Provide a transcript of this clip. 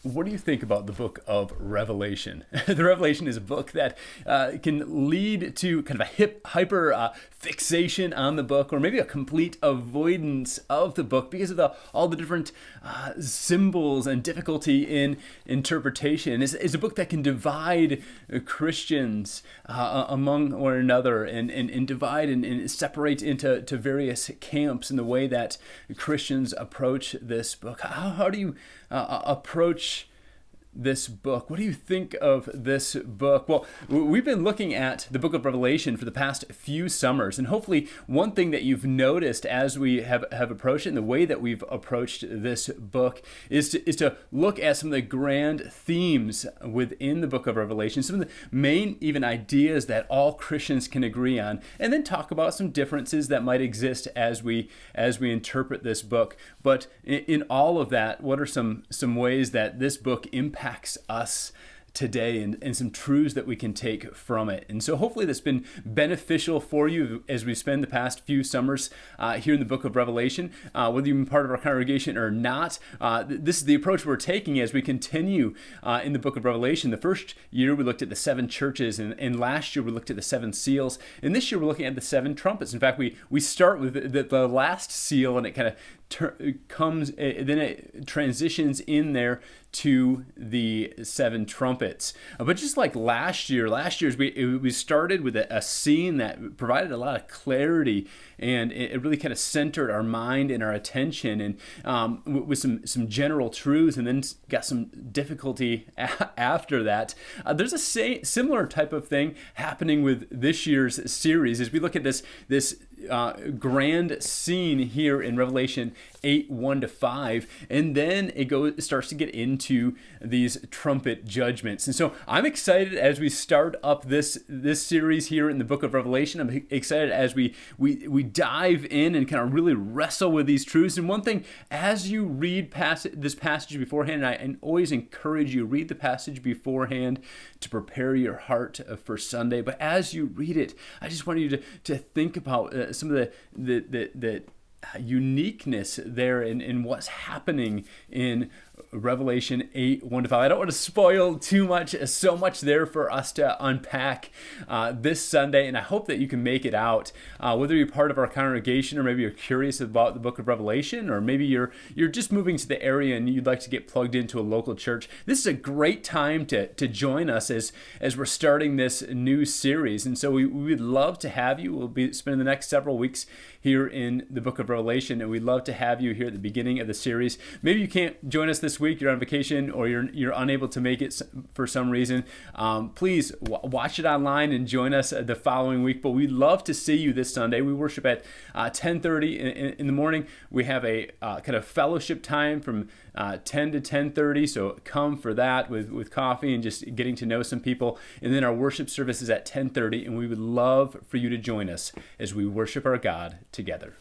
what do you think about the book of Revelation? The Revelation is a book that can lead to kind of a hyper fixation on the book, or maybe a complete avoidance of the book because of all the different symbols and difficulty in interpretation. It's a book that can divide Christians among one another, and divide and separate into various camps in the way that Christians approach this book. How do you approach this book? What do you think of this book? Well, we've been looking at the book of Revelation for the past few summers, and hopefully one thing that you've noticed as we have approached it, and the way that we've approached this book, is to look at some of the grand themes within the book of Revelation, some of the main even ideas that all Christians can agree on, and then talk about some differences that might exist as we interpret this book. But in all of that, what are some ways that this book impacts us today, and some truths that we can take from it? And so hopefully that's been beneficial for you as we spend the past few summers here in the book of Revelation. Whether you've been part of our congregation or not, this is the approach we're taking as we continue in the book of Revelation. The first year we looked at the seven churches, and last year we looked at the seven seals, and this year we're looking at the seven trumpets. In fact, we start with the last seal, and it kind of then it transitions in there to the seven trumpets. But just like last year's we started with a scene that provided a lot of clarity, and it really kind of centered our mind and our attention, and with some general truths, and then got some difficulty after that. There's a similar type of thing happening with this year's series as we look at this grand scene here in Revelation 8:1-5, and then it starts to get into these trumpet judgments. And so I'm excited as we start up this series here in the book of Revelation. I'm excited as we dive in and kind of really wrestle with these truths. And one thing, as you read this passage beforehand, and I always encourage you, read the passage beforehand to prepare your heart for Sunday. But as you read it, I just want you to think about some of the uniqueness there in what's happening in Revelation 8:1-5. I don't want to spoil too much, so much there for us to unpack this Sunday, and I hope that you can make it out. Whether you're part of our congregation, or maybe you're curious about the book of Revelation, or maybe you're just moving to the area and you'd like to get plugged into a local church, this is a great time to join us as we're starting this new series. And so we would love to have you. We'll be spending the next several weeks here in the book of Revelation, and we'd love to have you here at the beginning of the series. Maybe you can't join us this week, you're on vacation, or you're unable to make it for some reason. Please watch it online and join us the following week. But we'd love to see you this Sunday. We worship at 10:30 in the morning. We have a kind of fellowship time from 10 to 10:30, so come for that with coffee and just getting to know some people. And then our worship service is at 10:30, and we would love for you to join us as we worship our God together.